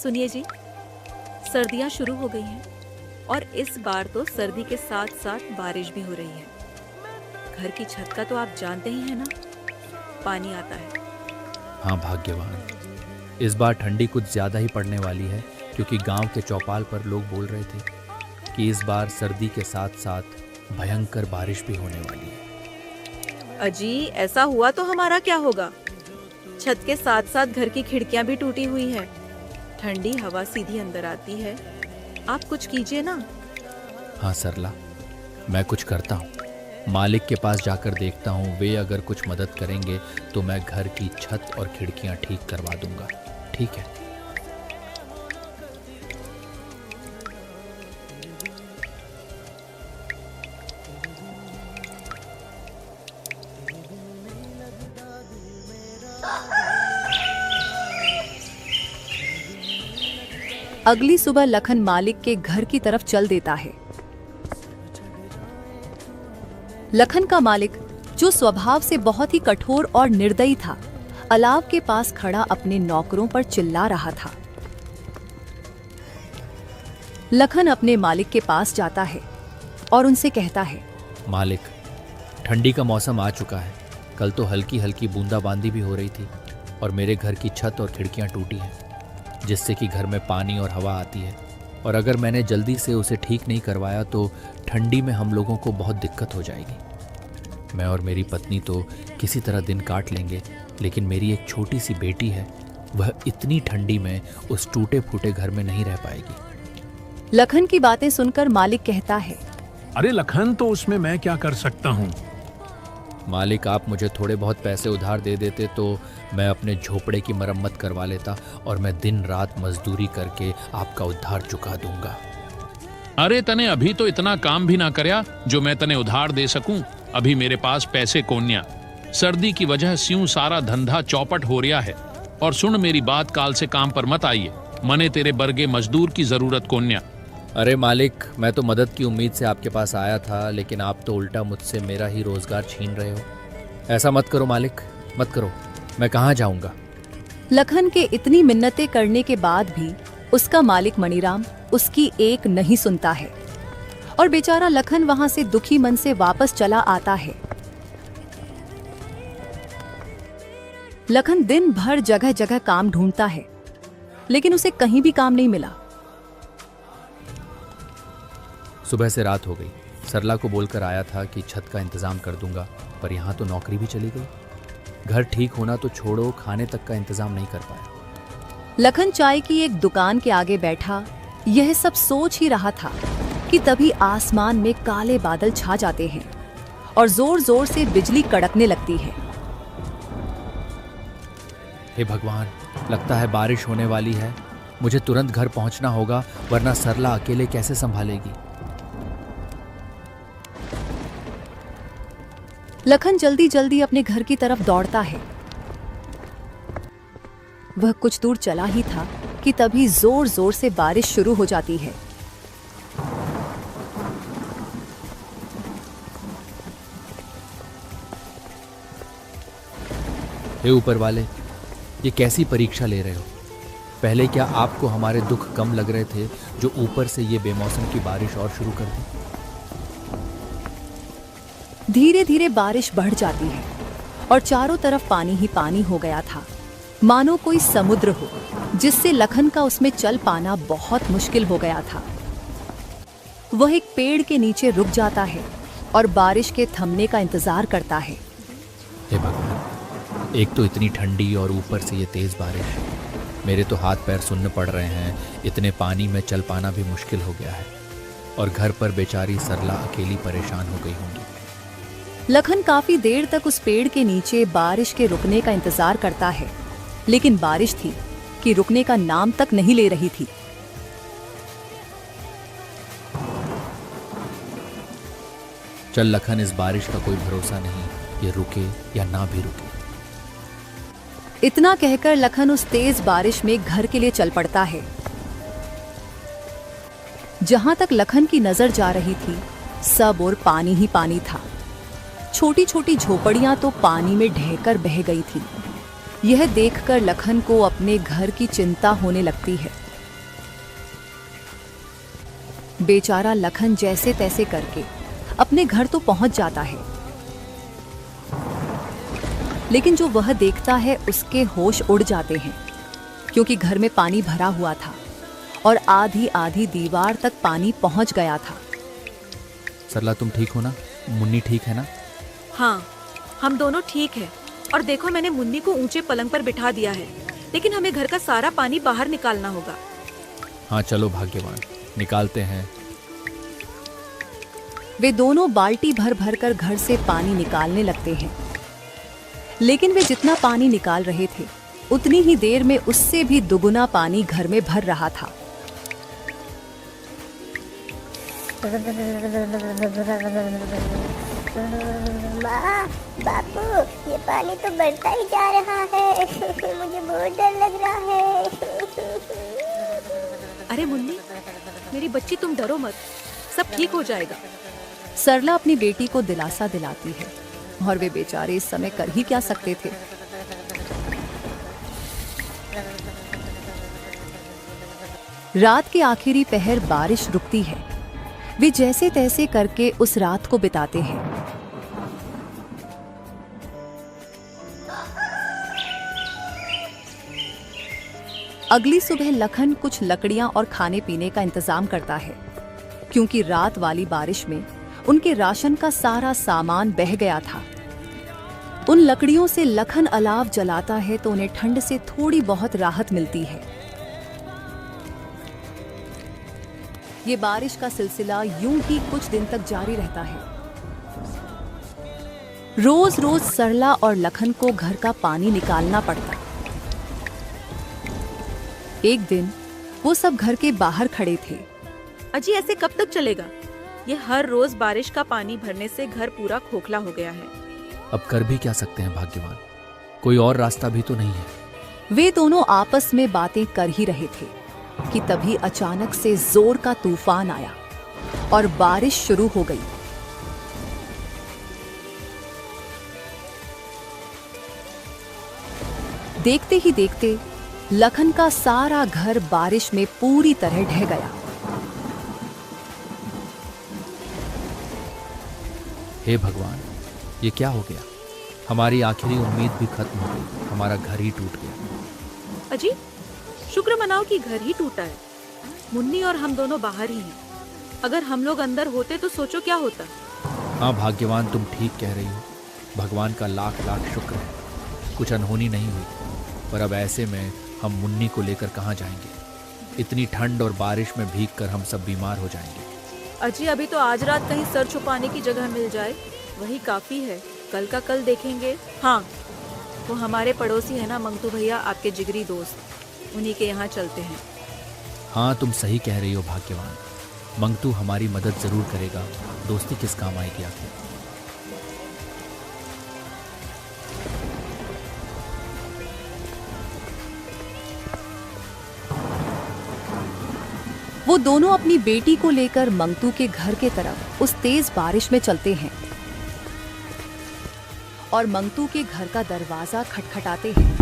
सुनिए जी, सर्दियाँ शुरू हो गई हैं और इस बार तो सर्दी के साथ साथ बारिश भी हो रही है। घर की छत का तो आप जानते ही हैं ना, पानी आता है। हाँ भाग्यवान, इस बार ठंडी कुछ ज़्यादा ही पड़ने वाली है, क्योंकि गांव के चौपाल पर लोग बोल रहे थे कि इस बार सर्दी के साथ साथ भयंकर बारिश भी होने वाली है। अजी, ऐसा हुआ तो हमारा क्या होगा? छत के साथ साथ घर की खिड़कियां भी टूटी हुई है, ठंडी हवा सीधी अंदर आती है। आप कुछ कीजिए ना। हाँ सरला, मैं कुछ करता हूँ। मालिक के पास जाकर देखता हूँ, वे अगर कुछ मदद करेंगे तो मैं घर की छत और खिड़कियाँ ठीक करवा दूंगा। ठीक है? अगली सुबह लखन मालिक के घर की तरफ चल देता है। लखन का मालिक, जो स्वभाव से बहुत ही कठोर और निर्दयी था, अलाव के पास खड़ा अपने नौकरों पर चिल्ला रहा था। लखन अपने मालिक के पास जाता है और उनसे कहता है, मालिक, ठंडी का मौसम आ चुका है। कल तो हल्की हल्की बूंदाबांदी भी हो रही थी और मेरे घर की छत और खिड़कियां टूटी हैं, जिससे कि घर में पानी और हवा आती है। और अगर मैंने जल्दी से उसे ठीक नहीं करवाया तो ठंडी में हम लोगों को बहुत दिक्कत हो जाएगी। मैं और मेरी पत्नी तो किसी तरह दिन काट लेंगे, लेकिन मेरी एक छोटी सी बेटी है, वह इतनी ठंडी में उस टूटे फूटे घर में नहीं रह पाएगी। लखन की बातें सुनकर मालिक कहता है, अरे लखन, तो उसमें मैं क्या कर सकता हूँ? मालिक, आप मुझे थोड़े बहुत पैसे उधार दे देते तो मैं अपने झोपड़े की मरम्मत करवा लेता और मैं दिन रात मजदूरी करके आपका उधार चुका दूंगा। अरे तने अभी तो इतना काम भी ना करया जो मैं तने उधार दे सकूं। अभी मेरे पास पैसे कोन्या। सर्दी की वजह स्यूं सारा धंधा चौपट हो रहा है। और सुन मेरी बात, काल से काम पर मत आइए। मने तेरे बर्गे मजदूर की जरूरत कोन्या। अरे मालिक, मैं तो मदद की उम्मीद से आपके पास आया था, लेकिन आप तो उल्टा मुझसे मेरा ही रोजगार छीन रहे हो। ऐसा मत करो मालिक, मत करो। मैं कहाँ जाऊंगा? लखन के इतनी मिन्नतें करने के बाद भी उसका मालिक मणिराम उसकी एक नहीं सुनता है और बेचारा लखन वहां से दुखी मन से वापस चला आता है। लखन दिन भर जगह जगह काम ढूंढता है, लेकिन उसे कहीं भी काम नहीं मिला। सुबह से रात हो गई। सरला को बोलकर आया था कि छत का इंतजाम कर दूंगा, पर यहाँ तो नौकरी भी चली गई। घर ठीक होना तो छोड़ो, खाने तक का इंतजाम नहीं कर पाया। लखन चाय की एक दुकान के आगे बैठा यह सब सोच ही रहा था कि तभी आसमान में काले बादल छा जाते हैं और जोर जोर से बिजली कड़कने लगती है। हे भगवान, लगता है बारिश होने वाली है। मुझे तुरंत घर पहुंचना होगा, वरना सरला अकेले कैसे संभालेगी। लखन जल्दी जल्दी अपने घर की तरफ दौड़ता है। वह कुछ दूर चला ही था कि तभी जोर जोर से बारिश शुरू हो जाती है। हे ऊपर वाले, ये कैसी परीक्षा ले रहे हो? पहले क्या आपको हमारे दुख कम लग रहे थे, जो ऊपर से ये बेमौसम की बारिश और शुरू कर दी? धीरे धीरे बारिश बढ़ जाती है और चारों तरफ पानी ही पानी हो गया था, मानो कोई समुद्र हो, जिससे लखन का उसमें चल पाना बहुत मुश्किल हो गया था। वह एक पेड़ के नीचे रुक जाता है और बारिश के थमने का इंतजार करता है। हे भगवान, एक तो इतनी ठंडी और ऊपर से ये तेज बारिश। मेरे तो हाथ पैर सुन्न पड़ रहे हैं। इतने पानी में चल पाना भी मुश्किल हो गया है और घर पर बेचारी सरला अकेली परेशान हो गई होंगी। लखन काफी देर तक उस पेड़ के नीचे बारिश के रुकने का इंतजार करता है, लेकिन बारिश थी कि रुकने का नाम तक नहीं ले रही थी। चल लखन, इस बारिश का कोई भरोसा नहीं, ये रुके या ना भी रुके। इतना कहकर लखन उस तेज बारिश में घर के लिए चल पड़ता है। जहां तक लखन की नजर जा रही थी, सब और पानी ही पानी था। छोटी छोटी झोपड़ियां तो पानी में ढहकर बह गई थी। यह देखकर लखन को अपने घर की चिंता होने लगती है। बेचारा लखन जैसे तैसे करके अपने घर तो पहुंच जाता है, लेकिन जो वह देखता है उसके होश उड़ जाते हैं, क्योंकि घर में पानी भरा हुआ था और आधी आधी दीवार तक पानी पहुंच गया था। सरला, तुम ठीक हो ना? मुन्नी ठीक है ना? हाँ, हम दोनों ठीक है। और देखो, मैंने मुन्नी को ऊंचे पलंग पर बिठा दिया है, लेकिन हमें घर का सारा पानी बाहर निकालना होगा। हाँ चलो भाग्यवान, निकालते हैं। वे दोनों बाल्टी भर भर कर घर से पानी निकालने लगते हैं, लेकिन वे जितना पानी निकाल रहे थे उतनी ही देर में उससे भी दुगुना पानी घर में भर रहा था। माँ, बापू, ये पानी तो बढ़ता ही जा रहा है। मुझे बहुत डर लग रहा है। अरे मुन्नी, मेरी बच्ची, तुम डरो मत, सब ठीक हो जाएगा। सरला अपनी बेटी को दिलासा दिलाती है, और वे बेचारे इस समय कर ही क्या सकते थे। रात के आखिरी पहर बारिश रुकती है। वे जैसे तैसे करके उस रात को बिताते हैं। अगली सुबह लखन कुछ लकड़ियां और खाने पीने का इंतजाम करता है, क्योंकि रात वाली बारिश में उनके राशन का सारा सामान बह गया था। उन लकड़ियों से लखन अलाव जलाता है तो उन्हें ठंड से थोड़ी बहुत राहत मिलती है। ये बारिश का सिलसिला यूं ही कुछ दिन तक जारी रहता है। रोज रोज सरला और लखन को घर का पानी निकालना पड़ता। एक दिन वो सब घर के बाहर खड़े थे। अजी, ऐसे कब तक चलेगा? ये हर रोज बारिश का पानी भरने से घर पूरा खोखला हो गया है। अब कर भी क्या सकते हैं भाग्यवान, कोई और रास्ता भी तो नहीं है। वे दोनों आपस में बातें कर ही रहे थे कि तभी अचानक से जोर का तूफान आया और बारिश शुरू हो गई। देखते ही देखते लखन का सारा घर बारिश में पूरी तरह ढह गया। हे भगवान, ये क्या हो गया? हमारी आखिरी उम्मीद भी खत्म हो गई, हमारा घर ही टूट गया। अजी, शुक्र मनाओ कि घर ही टूटा है। मुन्नी और हम दोनों बाहर ही हैं। अगर हम लोग अंदर होते तो सोचो क्या होता। हाँ भाग्यवान, तुम ठीक कह रही हो। भगवान का लाख लाख शुक्र है, कुछ अनहोनी नहीं हुई। पर अब ऐसे में हम मुन्नी को लेकर कहाँ जाएंगे? इतनी ठंड और बारिश में भीगकर हम सब बीमार हो जाएंगे। अजी, अभी तो आज रात कहीं सर छुपाने की जगह मिल जाए, वही काफी है। कल का कल देखेंगे। हाँ, वो हमारे पड़ोसी है ना मंगतू भैया, आपके जिगरी दोस्त, उन्हीं के यहाँ चलते हैं। हाँ, तुम सही कह रही हो भाग्यवान। मंगतू हमारी मदद जरूर करेगा, दोस्ती किस काम आएगी आखिर। वो दोनों अपनी बेटी को लेकर मंगतू के घर के तरफ उस तेज बारिश में चलते हैं और मंगतू के घर का दरवाजा खटखटाते हैं।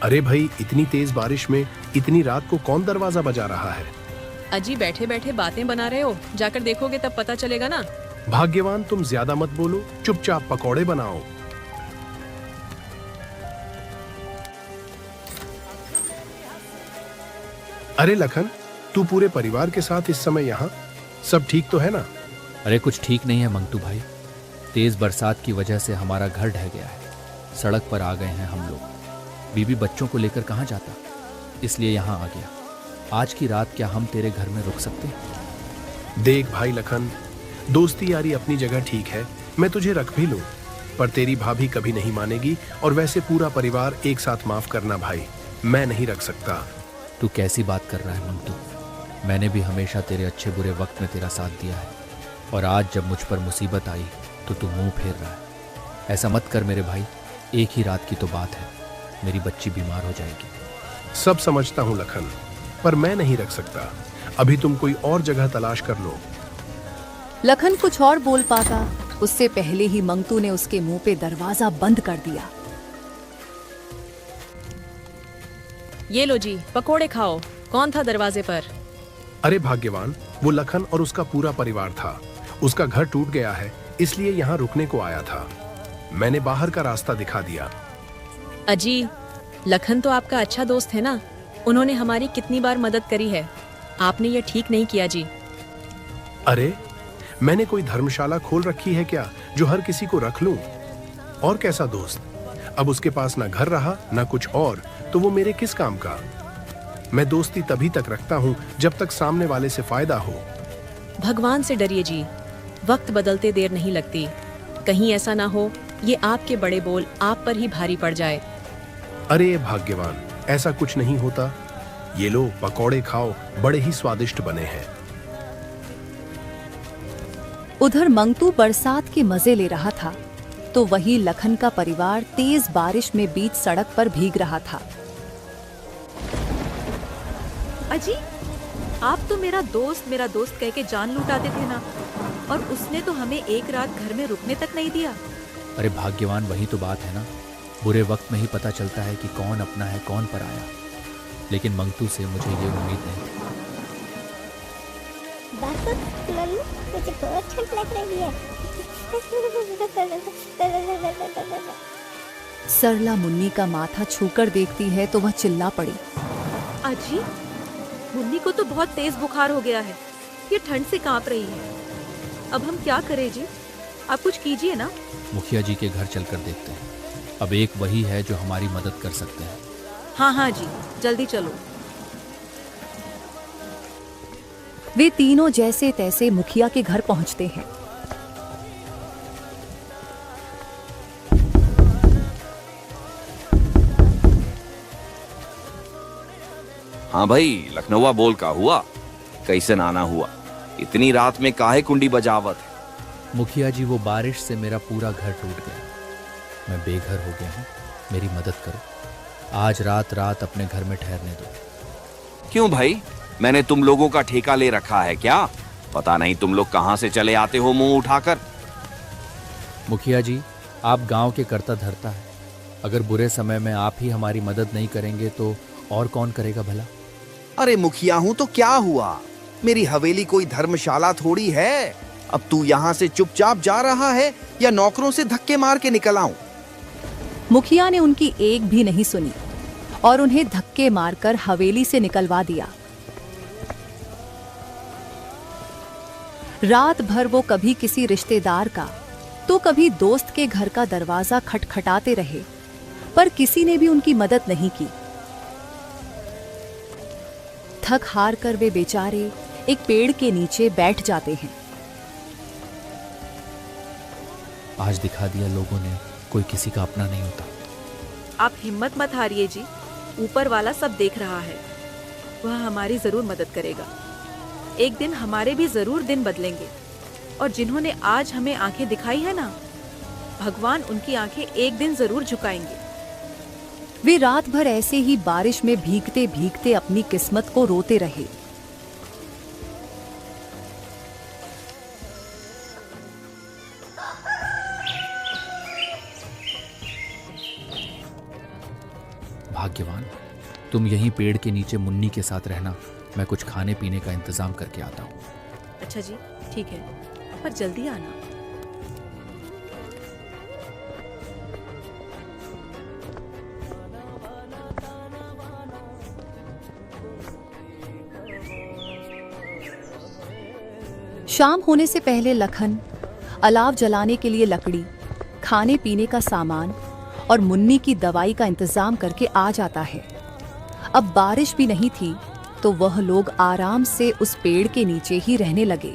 अरे भाई, इतनी तेज बारिश में इतनी रात को कौन दरवाजा बजा रहा है? अजी, बैठे बैठे बातें बना रहे हो, जाकर देखोगे तब पता चलेगा ना। भाग्यवान, तुम ज्यादा मत बोलो, चुपचाप पकौड़े बनाओ। अरे लखन, तू पूरे परिवार के साथ इस समय यहाँ? सब ठीक तो है ना? अरे कुछ ठीक नहीं है मंगतू भाई। तेज बरसात की वजह से हमारा घर ढह गया है, सड़क पर आ गए हैं हम लोग। बीबी बच्चों को लेकर कहाँ जाता, इसलिए यहाँ आ गया। आज की रात क्या हम तेरे घर में रुक सकते हैं? देख भाई लखन, दोस्ती यारी अपनी जगह ठीक है, मैं तुझे रख भी लूं, पर तेरी भाभी कभी नहीं मानेगी। और वैसे पूरा परिवार एक साथ माफ करना भाई, मैं नहीं रख सकता। तू कैसी बात कर रहा है मंगतू? मैंने भी हमेशा तेरे अच्छे बुरे वक्त में तेरा साथ दिया है, और आज जब मुझ पर मुसीबत आई तो तू मुंह फेर रहा है। ऐसा मत कर मेरे भाई, एक ही रात की तो बात है, मेरी बच्ची बीमार हो जाएगी। सब समझता हूँ लखन, पर मैं नहीं रख सकता। अभी तुम कोई और जगह तलाश कर लो। लखन कुछ और बोल पाता, उससे पहले ही मंगतू ने उसके मुंह पे दरवाजा बंद कर दिया। ये लो जी, पकोड़े खाओ। कौन था दरवाजे पर? अरे भाग्यवान, वो लखन और उसका पूरा परिवार था। उसका घर टूट गया है, इसलिए यहाँ रुकने को आया था। मैंने बाहर का रास्ता दिखा दिया। अजी, लखन तो आपका अच्छा दोस्त है ना। उन्होंने हमारी कितनी बार मदद करी है। आपने ये ठीक नहीं किया जी। अरे, मैंने कोई धर्मशाला खोल रखी है क्या जो हर किसी को रख लूं? और कैसा दोस्त? अब उसके पास ना घर रहा ना कुछ और, तो वो मेरे किस काम का? मैं दोस्ती तभी तक रखता हूँ जब तक सामने वाले से फायदा हो। भगवान से डरिए जी, वक्त बदलते देर नहीं लगती। कहीं ऐसा ना हो ये आपके बड़े बोल आप पर ही भारी पड़ जाए। अरे भाग्यवान, ऐसा कुछ नहीं होता। ये लो पकौड़े खाओ, बड़े ही स्वादिष्ट बने हैं। उधर मंगतू बरसात के मजे ले रहा था तो वहीं लखन का परिवार तेज बारिश में बीच सड़क पर भीग रहा था। अजी, आप तो मेरा दोस्त कह के जान लुटाते थे ना, और उसने तो हमें एक रात घर में रुकने तक नहीं दिया। अरे भाग्यवान, वही तो बात है ना। बुरे वक्त में ही पता चलता है कि कौन अपना है कौन पराया। लेकिन मंगतू से मुझे ये उम्मीद नहीं थी। बापू, मम्मी, मुझे बहुत ठंड लग रही है। सरला मुन्नी का माथा छूकर देखती है तो वह चिल्ला पड़ी। अजी, मुन्नी को तो बहुत तेज बुखार हो गया है। ये ठंड से कांप रही है। अब हम क्या करें जी? आप कुछ कीजिए ना। मुखिया जी के घर चलकर देखते हैं। अब एक वही है जो हमारी मदद कर सकते हैं। हाँ हाँ जी, जल्दी चलो। वे तीनों जैसे तैसे मुखिया के घर पहुंचते हैं। हाँ भाई, लखनऊआ बोल का हुआ? कैसे नाना हुआ? इतनी रात में काहे कुंडी बजावत है? मुखिया जी, वो बारिश से मेरा पूरा घर टूट गया। मैं बेघर हो गया हूँ, मेरी मदद करो। आज रात अपने घर में ठहरने दो। क्यों भाई, मैंने तुम लोगों का ठेका ले रखा है क्या? पता नहीं तुम लोग कहां से चले आते हो मुंह उठाकर। मुखिया जी, आप गांव के करता धरता है। अगर बुरे समय में आप ही हमारी मदद नहीं करेंगे तो और कौन करेगा भला? अरे मुखिया हूं तो क्या हुआ? मेरी हवेली कोई धर्मशाला थोड़ी है। अब तू यहाँ से चुपचाप जा रहा है या नौकरों से धक्के मार के निकल आऊं? मुखिया ने उनकी एक भी नहीं सुनी और उन्हें धक्के मारकर हवेली से निकलवा दिया। रात भर वो कभी किसी रिश्तेदार का तो कभी दोस्त के घर का दरवाजा खटखटाते रहे, पर किसी ने भी उनकी मदद नहीं की। थक हार कर वे बेचारे एक पेड़ के नीचे बैठ जाते हैं। आज दिखा दिया लोगों ने, कोई किसी का अपना नहीं होता। आप हिम्मत मत हारिए जी, ऊपर वाला सब देख रहा है। वह हमारी जरूर मदद करेगा। एक दिन हमारे भी जरूर दिन बदलेंगे, और जिन्होंने आज हमें आंखें दिखाई है ना, भगवान उनकी आंखें एक दिन जरूर झुकाएंगे। वे रात भर ऐसे ही बारिश में भीगते भीगते अपनी किस्मत को रोते रहे। भाग्यवान, तुम यहीं पेड़ के नीचे मुन्नी के साथ रहना। मैं कुछ खाने पीने का इंतजाम करके आता हूँ। अच्छा जी, ठीक है, पर जल्दी आना। शाम होने से पहले लखन अलाव जलाने के लिए लकड़ी, खाने पीने का सामान और मुन्नी की दवाई का इंतजाम करके आ जाता है। अब बारिश भी नहीं थी तो वह लोग आराम से उस पेड़ के नीचे ही रहने लगे।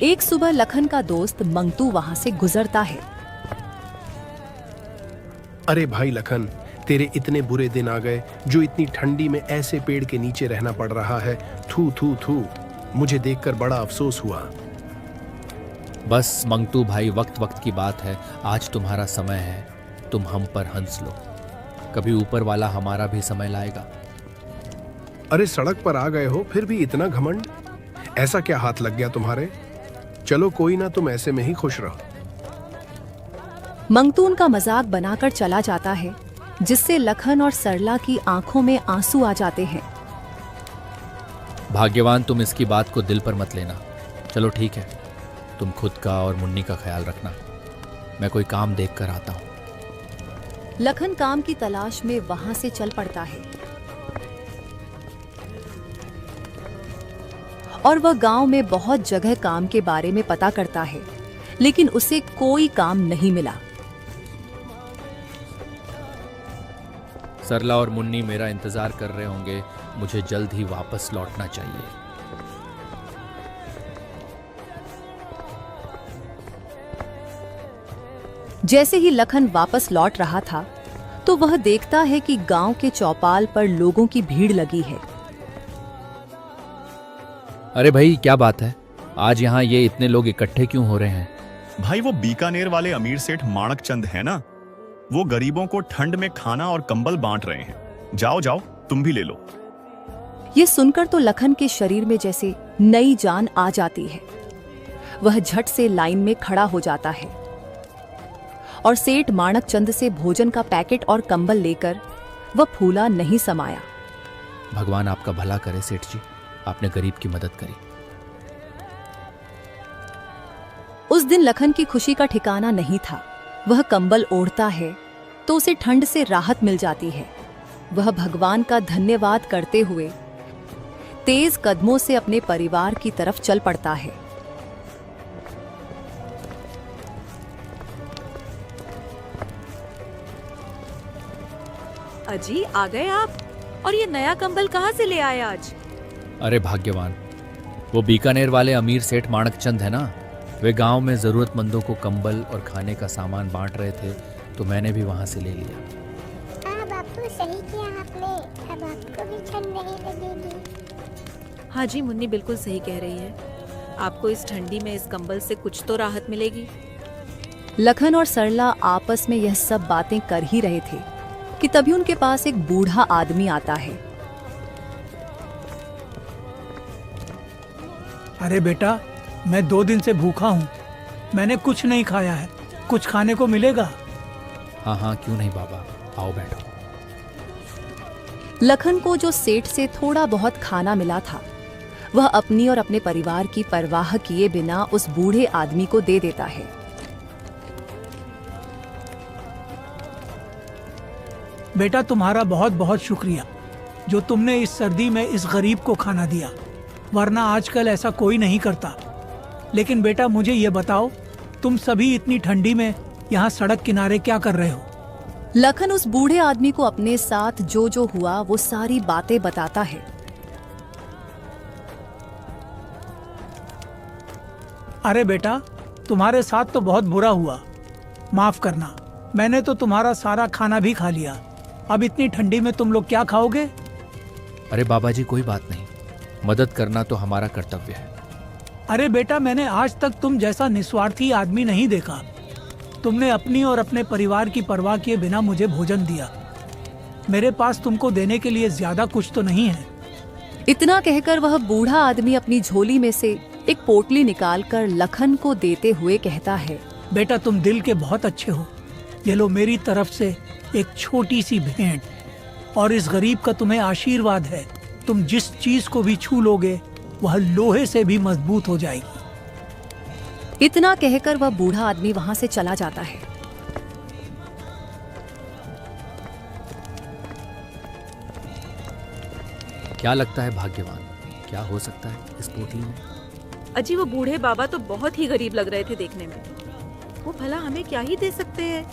एक सुबह लखन का दोस्त मंगतू वहां से गुजरता है। अरे भाई लखन, तेरे इतने बुरे दिन आ गए जो इतनी ठंडी में ऐसे पेड़ के नीचे रहना पड़ रहा है। थू थू थू, मुझे देखकर बड़ा अफसोस हुआ। बस मंगतू भाई, वक्त वक्त की बात है। आज तुम्हारा समय है, तुम हम पर हंस लो। कभी ऊपर वाला हमारा भी समय लाएगा। अरे सड़क पर आ गए हो फिर भी इतना घमंड? ऐसा क्या हाथ लग गया तुम्हारे? चलो कोई ना, तुम ऐसे में ही खुश रहो। मंगतू उनका मजाक बनाकर चला जाता है, जिससे लखन और सरला की आंखों में आंसू आ जाते हैं। भाग्यवान, तुम इसकी बात को दिल पर मत लेना। चलो ठीक है, तुम खुद का और मुन्नी का ख्याल रखना। मैं कोई काम देख कर आता हूँ। लखन काम की तलाश में वहां से चल पड़ता है और वह गांव में बहुत जगह काम के बारे में पता करता है, लेकिन उसे कोई काम नहीं मिला। सरला और मुन्नी मेरा इंतजार कर रहे होंगे। मुझे जल्द ही वापस लौटना चाहिए। जैसे ही लखन वापस लौट रहा था, तो वह देखता है कि गांव के चौपाल पर लोगों की भीड़ लगी है। अरे भाई, क्या बात है? आज यहाँ ये इतने लोग इकट्ठे क्यों हो रहे हैं? भाई, वो बीकानेर वाले अमीर सेठ माणक चंद है ना, वो गरीबों को ठंड में खाना और कंबल बांट रहे हैं। जाओ जाओ, तुम भी ले लो। ये सुनकर तो लखन के शरीर में जैसे नई जान आ जाती है। वह झट से लाइन में खड़ा हो जाता है और सेठ माणक चंद से भोजन का पैकेट और कंबल लेकर वह फूला नहीं समाया। भगवान आपका भला करे सेठ जी, आपने गरीब की मदद करी। उस दिन लखन की खुशी का ठिकाना नहीं था। वह कंबल ओढ़ता है तो उसे ठंड से राहत मिल जाती है। वह भगवान का धन्यवाद करते हुए तेज कदमों से अपने परिवार की तरफ चल पड़ता है। अजी, आ गए आप? और ये नया कंबल कहाँ से ले आए आज? अरे भाग्यवान, वो बीकानेर वाले अमीर सेठ माणक चंद है ना, वे गांव में जरूरतमंदों को कंबल और खाने का सामान बांट रहे थे, तो मैंने भी वहां से ले लिया। हाँ बापू, सही किया आपने। अब आपको भी ठंड नहीं लगेगी। हाँ जी, मुन्नी बिल्कुल सही कह रही है। आपको इस ठंडी में इस कंबल से कुछ तो राहत मिलेगी। लखन और सरला आपस में यह सब बातें कर ही रहे थे कि तभी उनके पास एक बूढ़ा आदमी आता है। अरे बेटा, मैं 2 दिन से भूखा हूँ। मैंने कुछ नहीं खाया है। कुछ खाने को मिलेगा? हाँ हाँ, क्यों नहीं बाबा, आओ बैठो। लखन को जो सेठ से थोड़ा बहुत खाना मिला था, वह अपनी और अपने परिवार की परवाह किए बिना उस बूढ़े आदमी को दे देता है। बेटा, तुम्हारा बहुत बहुत शुक्रिया जो तुमने इस सर्दी में इस गरीब को खाना दिया, वरना आजकल ऐसा कोई नहीं करता। लेकिन बेटा, मुझे ये बताओ, तुम सभी इतनी ठंडी में यहाँ सड़क किनारे क्या कर रहे हो? लखन उस बूढ़े आदमी को अपने साथ जो जो हुआ वो सारी बातें बताता है। अरे बेटा, तुम्हारे साथ तो बहुत बुरा हुआ। माफ करना, मैंने तो तुम्हारा सारा खाना भी खा लिया। अब इतनी ठंडी में तुम लोग क्या खाओगे? अरे बाबा जी, कोई बात नहीं, मदद करना तो हमारा कर्तव्य है। अरे बेटा, मैंने आज तक तुम जैसा निस्वार्थी आदमी नहीं देखा। तुमने अपनी और अपने परिवार की परवाह किए बिना मुझे भोजन दिया। मेरे पास तुमको देने के लिए ज्यादा कुछ तो नहीं है। इतना कहकर वह बूढ़ा आदमी अपनी झोली में से एक पोटली निकालकर लखन को देते हुए कहता है, बेटा, तुम दिल के बहुत अच्छे हो। ये लो मेरी तरफ से एक छोटी सी भेंट, और इस गरीब का तुम्हें आशीर्वाद है। तुम जिस चीज को भी छू लोगे वह लोहे से भी मजबूत हो जाएगी। इतना कहकर वह बूढ़ा आदमी वहां से चला जाता है। क्या लगता है भाग्यवान, क्या हो सकता है इस पोटली में? अजी, वो बूढ़े बाबा तो बहुत ही गरीब लग रहे थे देखने में। वो भला हमें क्या ही दे सकते हैं?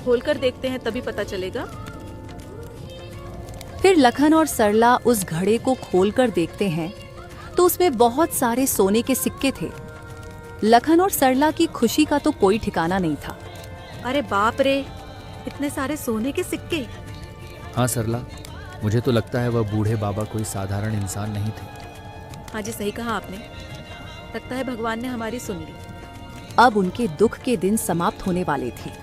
खोलकर देखते हैं, तभी पता चलेगा। फिर लखन और सरला उस घड़े को खोलकर देखते हैं तो उसमें बहुत सारे सोने के सिक्के थे। लखन और सरला की खुशी का तो कोई ठिकाना नहीं था। अरे बाप रे, इतने सारे सोने के सिक्के! हाँ सरला, मुझे तो लगता है वह बूढ़े बाबा कोई साधारण इंसान नहीं थे। हाँ जी, सही कहा आपने। लगता है भगवान ने हमारी सुन ली। अब उनके दुख के दिन समाप्त होने वाले थे।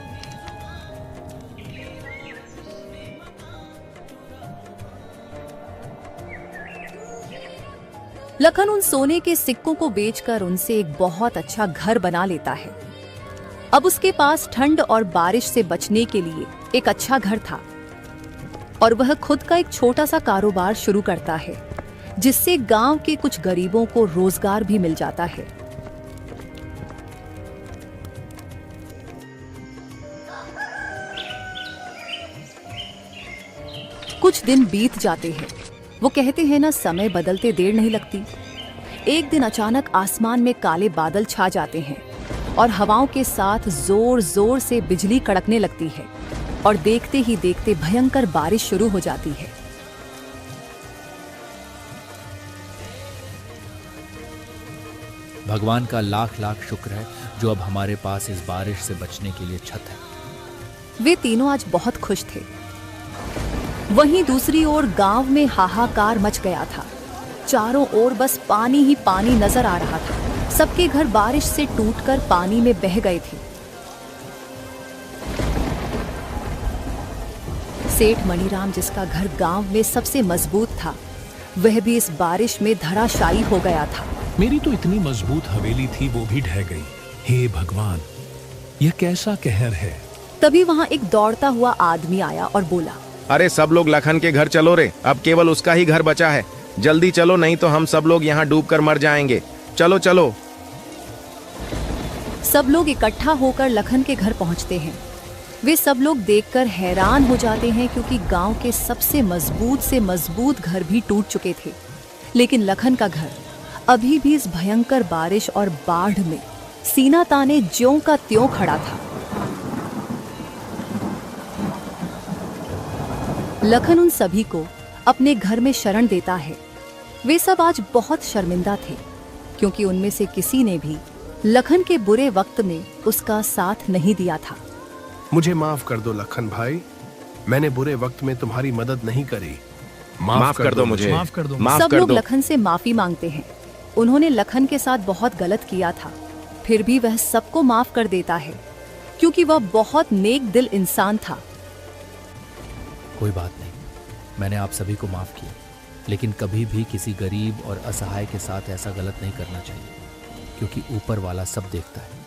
लखन उन सोने के सिक्कों को बेचकर उनसे एक बहुत अच्छा घर बना लेता है। अब उसके पास ठंड और बारिश से बचने के लिए एक अच्छा घर था और वह खुद का एक छोटा सा कारोबार शुरू करता है, जिससे गांव के कुछ गरीबों को रोजगार भी मिल जाता है। कुछ दिन बीत जाते हैं। वो कहते हैं ना, समय बदलते देर नहीं लगती। एक दिन अचानक आसमान में काले बादल छा जाते हैं और हवाओं के साथ जोर जोर से बिजली कड़कने लगती है और देखते ही देखते भयंकर बारिश शुरू हो जाती है। भगवान का लाख लाख शुक्र है जो अब हमारे पास इस बारिश से बचने के लिए छत है। वे तीनों आज बहुत खुश थे। वहीं दूसरी ओर गांव में हाहाकार मच गया था। चारों ओर बस पानी ही पानी नजर आ रहा था। सबके घर बारिश से टूटकर पानी में बह गए थे। सेठ मणिराम, जिसका घर गांव में सबसे मजबूत था, वह भी इस बारिश में धराशायी हो गया था। मेरी तो इतनी मजबूत हवेली थी, वो भी ढह गई। हे भगवान, यह कैसा कहर है। तभी वहां एक दौड़ता हुआ आदमी आया और बोला, अरे सब लोग लखन के घर चलो रे, अब केवल उसका ही घर बचा है। जल्दी चलो, नहीं तो हम सब लोग यहाँ डूबकर मर जाएंगे। चलो चलो। सब लोग इकट्ठा होकर लखन के घर पहुंचते हैं। वे सब लोग देखकर हैरान हो जाते हैं, क्योंकि गांव के सबसे मजबूत से मजबूत घर भी टूट चुके थे, लेकिन लखन का घर अभी भी इस भयंकर बारिश और बाढ़ में सीना ताने ज्यों का त्यों खड़ा था। लखन उन सभी को अपने घर में शरण देता है। वे सब आज बहुत शर्मिंदा थे, क्योंकि उनमें से किसी ने भी लखन के बुरे वक्त में उसका साथ नहीं दिया था। मुझे माफ कर दो लखन भाई, मैंने बुरे वक्त में तुम्हारी मदद नहीं करी। माफ कर दो मुझे। माफ कर दो। सब लोग लखन से माफी मांगते हैं। उन्होंने लखन के साथ बहुत गलत किया था, फिर भी वह सबको माफ कर देता है, क्योंकि वह बहुत नेक दिल इंसान था। कोई बात नहीं, मैंने आप सभी को माफ किया, लेकिन कभी भी किसी गरीब और असहाय के साथ ऐसा गलत नहीं करना चाहिए, क्योंकि ऊपर वाला सब देखता है।